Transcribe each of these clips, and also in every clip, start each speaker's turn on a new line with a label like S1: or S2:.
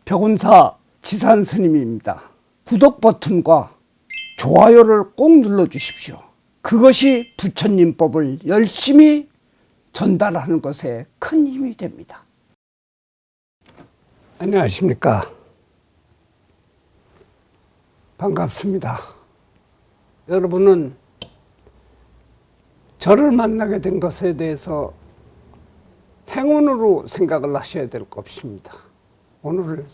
S1: 벽운사 지산스님입니다. 구독 버튼과 좋아요를 꼭 눌러주십시오. 그것이 부처님법을 열심히 전달하는 것에 큰 힘이 됩니다. 안녕하십니까. 반갑습니다. 여러분은 저를 만나게 된 것에 대해서 행운으로 생각을 하셔야 될 것입니다. 오늘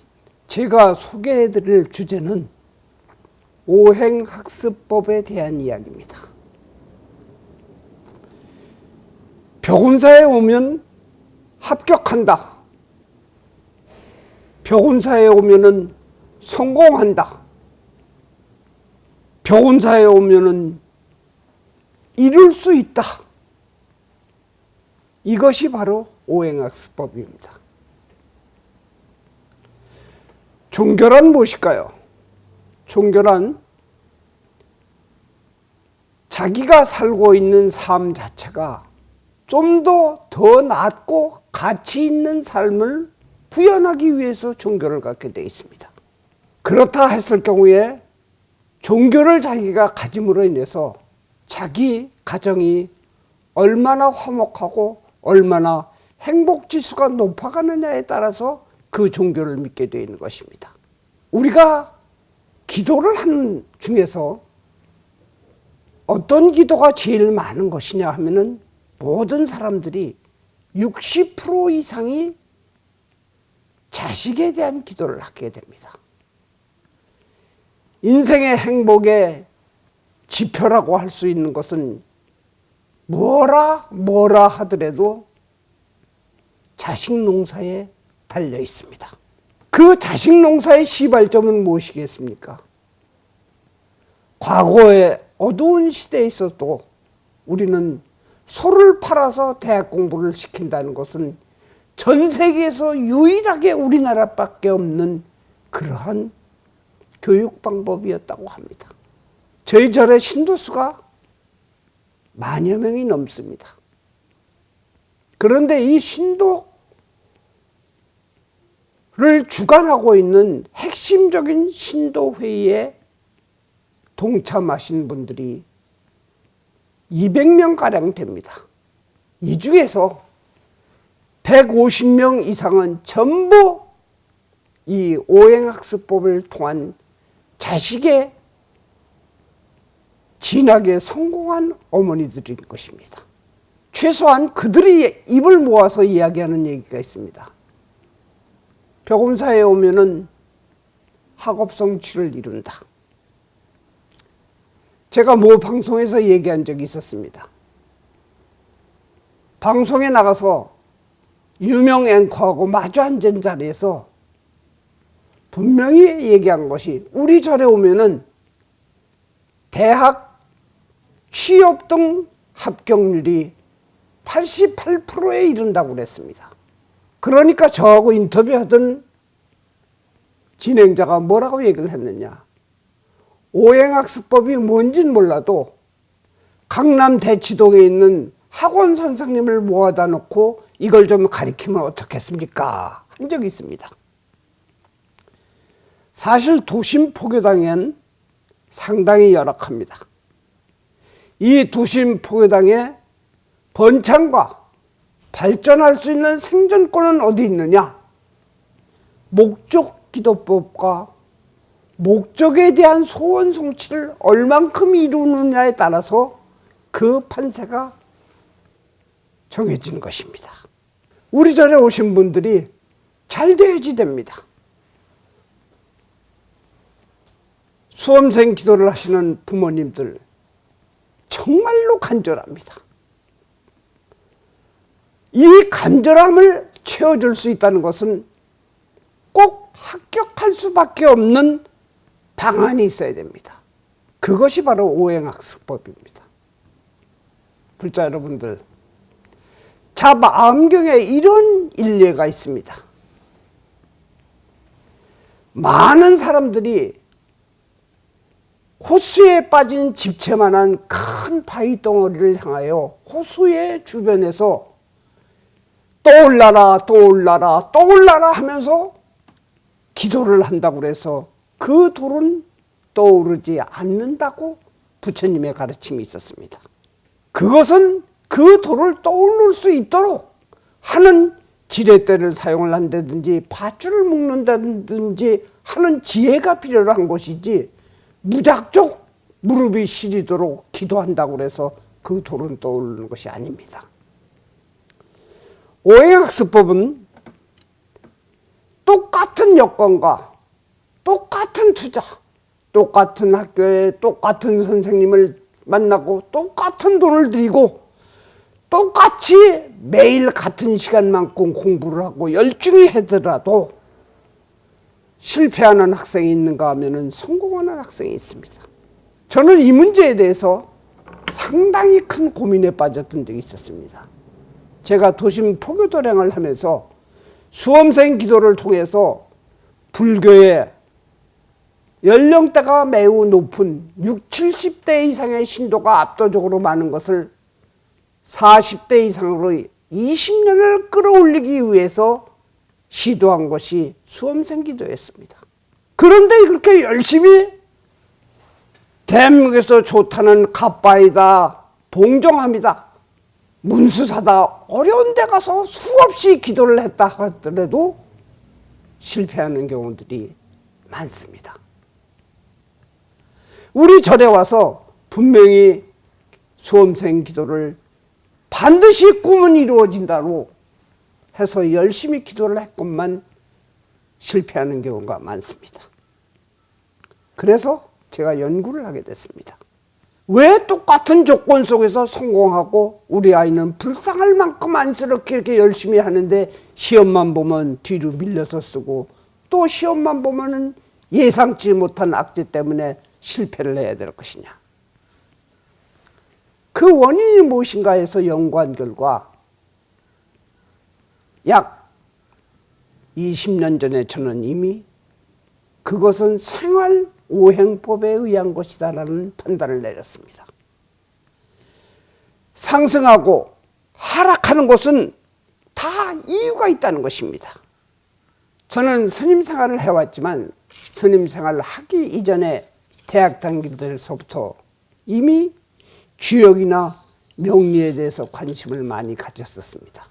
S1: 제가 소개해드릴 주제는 오행학습법에 대한 이야기입니다. 벽운사에 오면 합격한다. 벽운사에 오면은 성공한다. 벽운사에 오면은 이룰 수 있다. 이것이 바로 오행학습법입니다. 종교란 무엇일까요? 종교란 자기가 살고 있는 삶 자체가 좀 더 낫고 가치 있는 삶을 구현하기 위해서 종교를 갖게 되어 있습니다. 그렇다 했을 경우에 종교를 자기가 가짐으로 인해서 자기 가정이 얼마나 화목하고 얼마나 행복지수가 높아가느냐에 따라서 그 종교를 믿게 되어 있는 것입니다. 우리가 기도를 하는 중에서 어떤 기도가 제일 많은 것이냐 하면은 모든 사람들이 60% 이상이 자식에 대한 기도를 하게 됩니다. 인생의 행복의 지표라고 할 수 있는 것은 뭐라 하더라도 자식 농사에 달려 있습니다. 그 자식 농사의 시발점은 무엇이겠습니까? 과거의 어두운 시대에 있어도 우리는 소를 팔아서 대학 공부를 시킨다는 것은 전 세계에서 유일하게 우리나라밖에 없는 그러한 교육 방법이었다고 합니다. 저희 절의 신도수가 10,000여 명이 넘습니다. 그런데 이 신도를 주관하고 있는 핵심적인 신도회의에 동참하신 분들이 200명가량 됩니다. 이 중에서 150명 이상은 전부 이 오행학습법을 통한 자식의 진학에 성공한 어머니들인 것입니다. 최소한 그들이 입을 모아서 이야기하는 얘기가 있습니다. 벽운사에 오면은 학업성취를 이룬다. 제가 모 방송에서 얘기한 적이 있었습니다. 방송에 나가서 유명 앵커하고 마주 앉은 자리에서 분명히 얘기한 것이 우리 절에 오면은 대학 취업 등 합격률이 88%에 이른다고 그랬습니다. 그러니까 저하고 인터뷰하던 진행자가 뭐라고 얘기를 했느냐. 오행학습법이 뭔지는 몰라도 강남 대치동에 있는 학원 선생님을 모아다 놓고 이걸 좀 가르치면 어떻겠습니까? 한 적이 있습니다. 사실 도심 포교당엔 상당히 열악합니다. 이 도심 포교당에 번창과 발전할 수 있는 생존권은 어디 있느냐? 목적 기도법과 목적에 대한 소원 성취를 얼만큼 이루느냐에 따라서 그 판세가 정해지는 것입니다. 우리 절에 오신 분들이 잘 돼야지 됩니다. 수험생 기도를 하시는 부모님들 정말로 간절합니다. 이 간절함을 채워줄 수 있다는 것은 꼭 합격할 수밖에 없는 방안이 있어야 됩니다. 그것이 바로 오행학습법입니다. 불자 여러분들, 자 마음경에 이런 일례가 있습니다. 많은 사람들이 호수에 빠진 집채만한 큰 바위 덩어리를 향하여 호수의 주변에서 떠올라라 떠올라라 떠올라라 하면서 기도를 한다고 해서 그 돌은 떠오르지 않는다고 부처님의 가르침이 있었습니다. 그것은 그 돌을 떠올릴 수 있도록 하는 지렛대를 사용을 한다든지 밧줄을 묶는다든지 하는 지혜가 필요한 것이지, 무작정 무릎이 시리도록 기도한다고 해서 그 돌은 떠오르는 것이 아닙니다. 오행학습법은 똑같은 여건과 똑같은 투자, 똑같은 학교에 똑같은 선생님을 만나고 똑같은 돈을 들이고 똑같이 매일 같은 시간만큼 공부를 하고 열중히 하더라도 실패하는 학생이 있는가 하면 성공하는 학생이 있습니다. 저는 이 문제에 대해서 상당히 큰 고민에 빠졌던 적이 있었습니다. 제가 도심 포교도량을 하면서 수험생 기도를 통해서 불교의 연령대가 매우 높은 60, 70대 이상의 신도가 압도적으로 많은 것을 40대 이상으로 20년을 끌어올리기 위해서 시도한 것이 수험생 기도였습니다. 그런데 그렇게 열심히 대한민국에서 좋다는 갓바이다, 봉정합니다, 문수사다, 어려운 데 가서 수없이 기도를 했다 하더라도 실패하는 경우들이 많습니다. 우리 절에 와서 분명히 수험생 기도를 반드시 꿈은 이루어진다고 해서 열심히 기도를 했건만 실패하는 경우가 많습니다. 그래서 제가 연구를 하게 됐습니다. 왜 똑같은 조건 속에서 성공하고 우리 아이는 불쌍할 만큼 안쓰럽게 이렇게 열심히 하는데 시험만 보면 뒤로 밀려서 쓰고 또 시험만 보면 예상치 못한 악재 때문에 실패를 해야 될 것이냐. 그 원인이 무엇인가 해서 연구한 결과 약 20년 전에 저는 이미 그것은 생활오행법에 의한 것이다라는 판단을 내렸습니다. 상승하고 하락하는 것은 다 이유가 있다는 것입니다. 저는 스님 생활을 해왔지만 스님 생활을 하기 이전에 대학 다닐 때서부터 이미 주역이나 명리에 대해서 관심을 많이 가졌었습니다.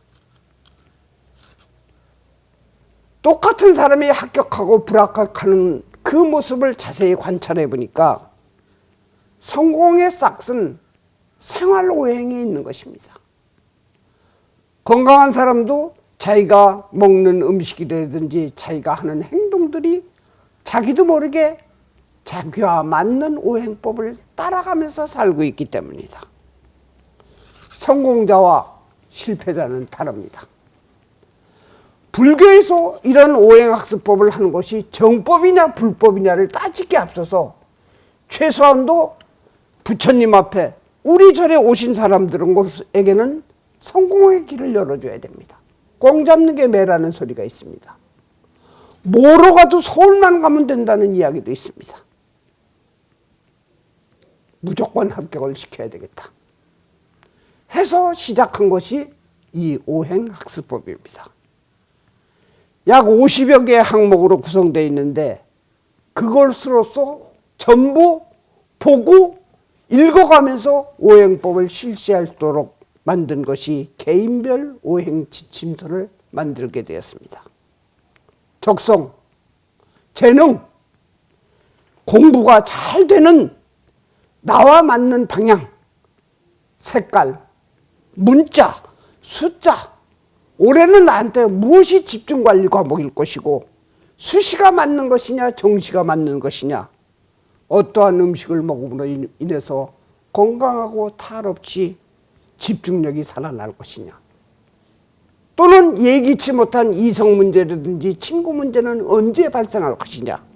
S1: 똑같은 사람이 합격하고 불합격하는 그 모습을 자세히 관찰해 보니까 성공의 싹은 생활오행에 있는 것입니다. 건강한 사람도 자기가 먹는 음식이라든지 자기가 하는 행동들이 자기도 모르게 자기와 맞는 오행법을 따라가면서 살고 있기 때문이다. 성공자와 실패자는 다릅니다. 불교에서 이런 오행학습법을 하는 것이 정법이냐 불법이냐를 따지기 앞서서 최소한도 부처님 앞에 우리 절에 오신 사람들에게는 성공의 길을 열어줘야 됩니다. 공 잡는 게 매라는 소리가 있습니다. 뭐로 가도 서울만 가면 된다는 이야기도 있습니다. 무조건 합격을 시켜야 되겠다 해서 시작한 것이 이 오행학습법입니다. 약 50여 개의 항목으로 구성되어 있는데 그것으로서 전부 보고 읽어가면서 오행법을 실시할 수 있도록 만든 것이 개인별 오행 지침서를 만들게 되었습니다. 적성, 재능, 공부가 잘 되는 나와 맞는 방향, 색깔, 문자, 숫자, 올해는 나한테 무엇이 집중관리 과목일 것이고 수시가 맞는 것이냐 정시가 맞는 것이냐, 어떠한 음식을 먹음으로 인해서 건강하고 탈 없이 집중력이 살아날 것이냐, 또는 예기치 못한 이성 문제라든지 친구 문제는 언제 발생할 것이냐,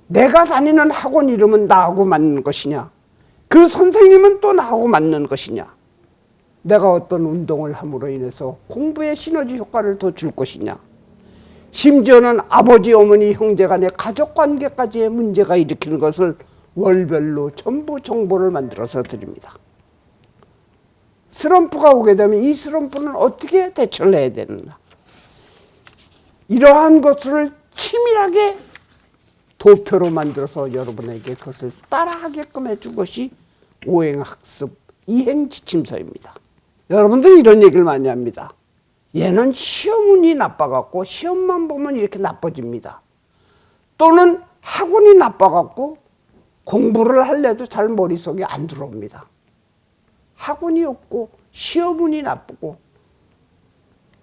S1: 내가 다니는 학원 이름은 나하고 맞는 것이냐, 그 선생님은 또 나하고 맞는 것이냐, 내가 어떤 운동을 함으로 인해서 공부에 시너지 효과를 더 줄 것이냐, 심지어는 아버지, 어머니, 형제 간의 가족관계까지의 문제가 일으키는 것을 월별로 전부 정보를 만들어서 드립니다. 슬럼프가 오게 되면 이 슬럼프는 어떻게 대처를 해야 되는가, 이러한 것을 치밀하게 도표로 만들어서 여러분에게 그것을 따라하게끔 해준 것이 오행학습 이행지침서입니다. 여러분들이 이런 얘기를 많이 합니다. 얘는 시험운이 나빠갖고 시험만 보면 이렇게 나빠집니다. 또는 학운이 나빠갖고 공부를 할래도 잘 머릿속에 안 들어옵니다. 학운이 없고 시험운이 나쁘고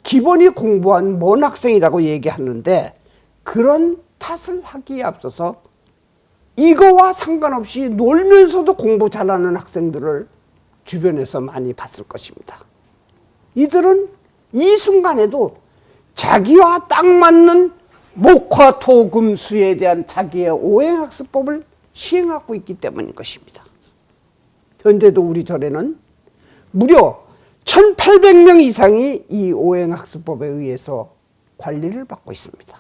S1: 기본이 공부한 먼 학생이라고 얘기하는데, 그런 탓을 하기에 앞서서 이거와 상관없이 놀면서도 공부 잘하는 학생들을 주변에서 많이 봤을 것입니다. 이들은 이 순간에도 자기와 딱 맞는 목화토금수에 대한 자기의 오행학습법을 시행하고 있기 때문인 것입니다. 현재도 우리 절에는 무려 1800명 이상이 이 오행학습법에 의해서 관리를 받고 있습니다.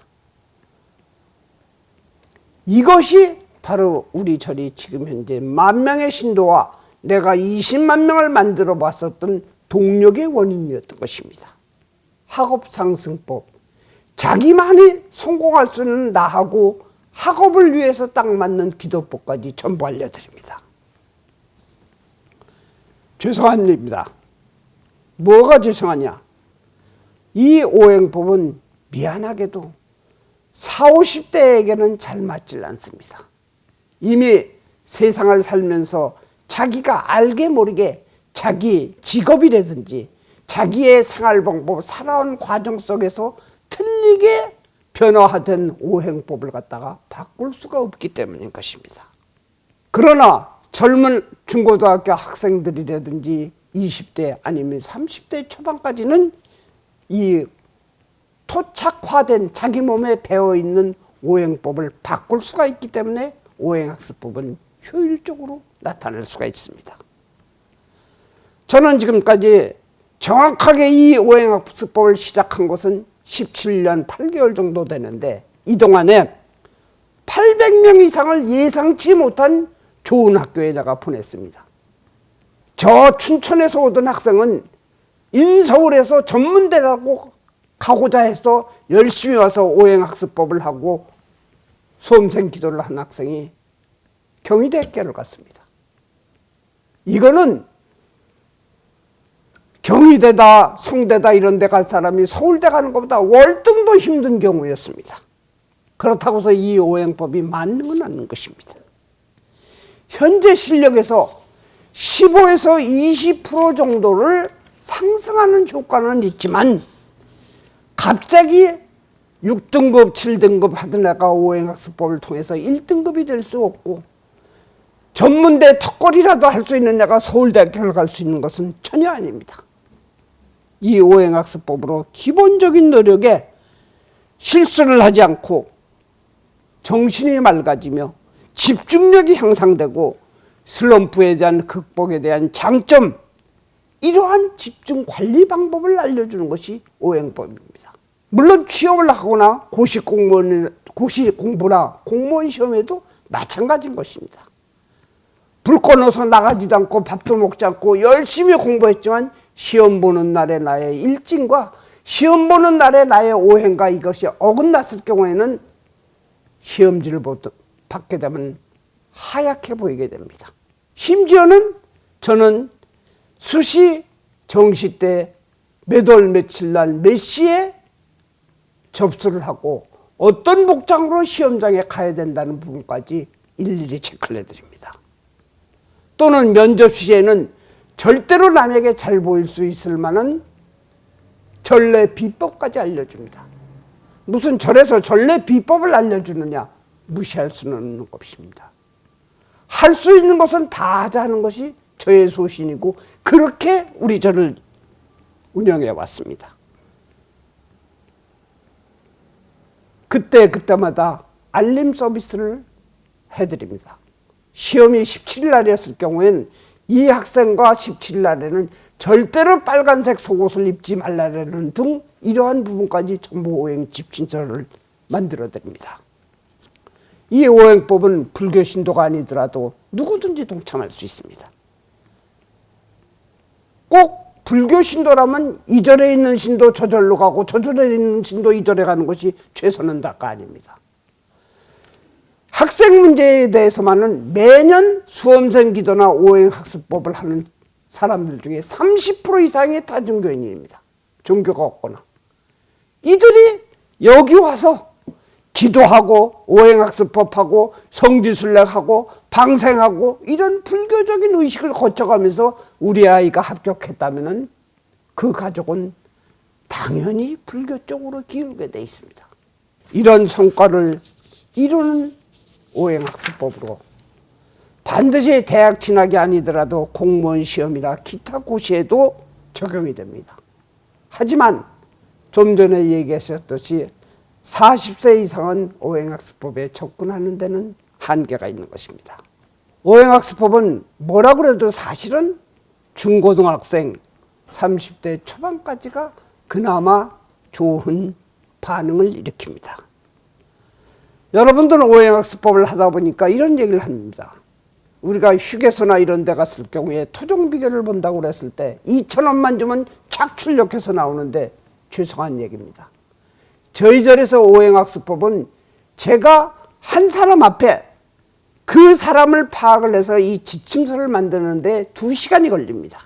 S1: 이것이 바로 우리 절이 지금 현재 10,000명의 신도와 내가 20만 명을 만들어 봤었던 동력의 원인이었던 것입니다. 학업상승법, 자기만이 성공할 수 있는 나하고 학업을 위해서 딱 맞는 기도법까지 전부 알려드립니다. 죄송한 일입니다. 뭐가 죄송하냐? 이 오행법은 미안하게도 40, 50대에게는 잘 맞질 않습니다. 이미 세상을 살면서 자기가 알게 모르게 자기 직업이라든지 자기의 생활 방법, 살아온 과정 속에서 틀리게 변화된 오행법을 갖다가 바꿀 수가 없기 때문인 것입니다. 그러나 젊은 중고등학교 학생들이라든지 20대 아니면 30대 초반까지는 이 토착화된 자기 몸에 배어있는 오행법을 바꿀 수가 있기 때문에 오행학습법은 효율적으로 나타날 수가 있습니다. 저는 지금까지 정확하게 이 오행학습법을 시작한 것은 17년 8개월 정도 되는데, 이 동안에 800명 이상을 예상치 못한 좋은 학교에 내가 보냈습니다. 저 춘천에서 오던 학생은 인서울에서 전문대라고 가고자 해서 열심히 와서 오행학습법을 하고 수험생 기도를 한 학생이 경희대 학교를 갔습니다. 이거는 경희대다 성대다 이런 데 갈 사람이 서울대 가는 것보다 월등도 힘든 경우였습니다. 그렇다고 해서 이 오행법이 맞는 건 아닌 것입니다. 현재 실력에서 15에서 20% 정도를 상승하는 효과는 있지만, 갑자기 6등급, 7등급 하던 애가 오행학습법을 통해서 1등급이 될 수 없고, 전문대 턱걸이라도 할 수 있는 애가 서울대학교를 갈 수 있는 것은 전혀 아닙니다. 이 오행학습법으로 기본적인 노력에 실수를 하지 않고 정신이 맑아지며 집중력이 향상되고 슬럼프에 대한 극복에 대한 장점, 이러한 집중 관리 방법을 알려주는 것이 오행법입니다. 물론 취업을 하거나 고시 공부나 공무원 시험에도 마찬가지인 것입니다. 불 꺼놓아서 나가지도 않고 밥도 먹지 않고 열심히 공부했지만 시험 보는 날의 나의 일진과 시험 보는 날의 나의 오행과 이것이 어긋났을 경우에는 시험지를 받게 되면 하얗게 보이게 됩니다. 심지어는 저는 수시 정시 때 몇 월 며칠 날 몇 시에 접수를 하고 어떤 복장으로 시험장에 가야 된다는 부분까지 일일이 체크를 해드립니다. 또는 면접 시에는 절대로 남에게 잘 보일 수 있을 만한 전례 비법까지 알려줍니다. 무슨 절에서 전례 비법을 알려주느냐? 무시할 수는 없는 것입니다. 할 수 있는 것은 다 하자는 것이 저의 소신이고, 그렇게 우리 절을 운영해 왔습니다. 그때마다 알림 서비스를 해드립니다. 시험이 17일 날이었을 경우에는 이 학생과 17일 날에는 절대로 빨간색 속옷을 입지 말라는 등 이러한 부분까지 전부 오행 집진서를 만들어 드립니다. 이 오행법은 불교 신도가 아니더라도 누구든지 동참할 수 있습니다. 꼭 불교 신도라면 이 절에 있는 신도 저 절로 가고 저 절에 있는 신도 이 절에 가는 것이 최선은 다가 아닙니다. 학생 문제에 대해서만은 매년 수험생 기도나 오행학습법을 하는 사람들 중에 30% 이상이 다종교인입니다. 종교가 없거나. 이들이 여기 와서 기도하고 오행학습법하고 성지순례하고 방생하고 이런 불교적인 의식을 거쳐가면서 우리 아이가 합격했다면 그 가족은 당연히 불교 쪽으로 기울게 돼 있습니다. 이런 성과를 이루는 오행학습법으로 반드시 대학 진학이 아니더라도 공무원 시험이나 기타 고시에도 적용이 됩니다. 하지만 좀 전에 얘기하셨듯이 40세 이상은 오행학습법에 접근하는 데는 한계가 있는 것입니다. 오행학습법은 뭐라 그래도 사실은 중고등학생 30대 초반까지가 그나마 좋은 반응을 일으킵니다. 여러분들은 오행학습법을 하다 보니까 이런 얘기를 합니다. 우리가 휴게소나 이런 데 갔을 경우에 토종비결을 본다고 그랬을 때 2,000원만 주면 착 출력해서 나오는데 죄송한 얘기입니다. 저희 절에서 오행학습법은 제가 한 사람 앞에 그 사람을 파악을 해서 이 지침서를 만드는데 2시간이 걸립니다.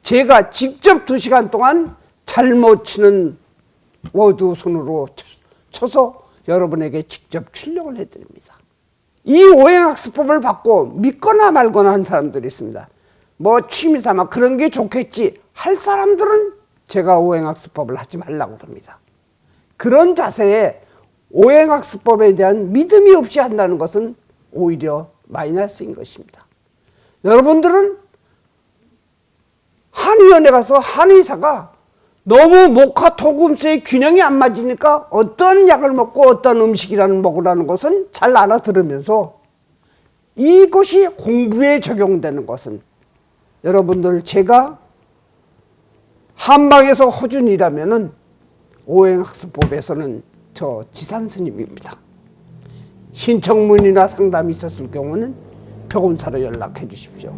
S1: 제가 직접 2시간 동안 잘못 치는 워드 손으로 쳐서 여러분에게 직접 출력을 해드립니다. 이 오행학습법을 받고 믿거나 말거나 한 사람들이 있습니다. 뭐 취미삼아 그런 게 좋겠지 할 사람들은 제가 오행학습법을 하지 말라고 합니다. 그런 자세에 오행학습법에 대한 믿음이 없이 한다는 것은 오히려 마이너스인 것입니다. 여러분들은 한의원에 가서 한의사가 너무 목화 토금수의 균형이 안 맞으니까 어떤 약을 먹고 어떤 음식이라는 먹으라는 것은 잘 알아들으면서 이것이 공부에 적용되는 것은 여러분들 제가 한방에서 허준이라면은 오행학습법에서는 저 지산스님입니다. 신청문이나 상담이 있었을 경우는 병원사로 연락해 주십시오.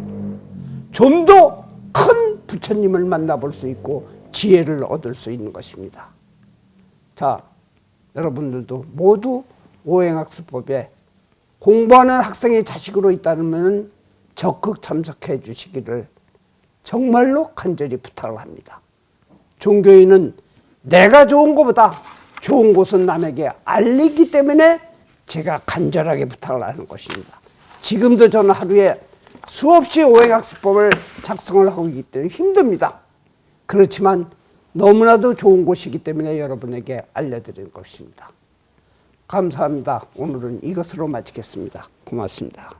S1: 좀 더 큰 부처님을 만나볼 수 있고 지혜를 얻을 수 있는 것입니다. 자, 여러분들도 모두 오행학습법에 공부하는 학생의 자식으로 있다면 적극 참석해 주시기를 정말로 간절히 부탁을 합니다. 종교인은 내가 좋은 것보다 좋은 곳은 남에게 알리기 때문에 제가 간절하게 부탁을 하는 것입니다. 지금도 저는 하루에 수없이 오행학습법을 작성을 하고 있기 때문에 힘듭니다. 그렇지만 너무나도 좋은 곳이기 때문에 여러분에게 알려드리는 것입니다. 감사합니다. 오늘은 이것으로 마치겠습니다. 고맙습니다.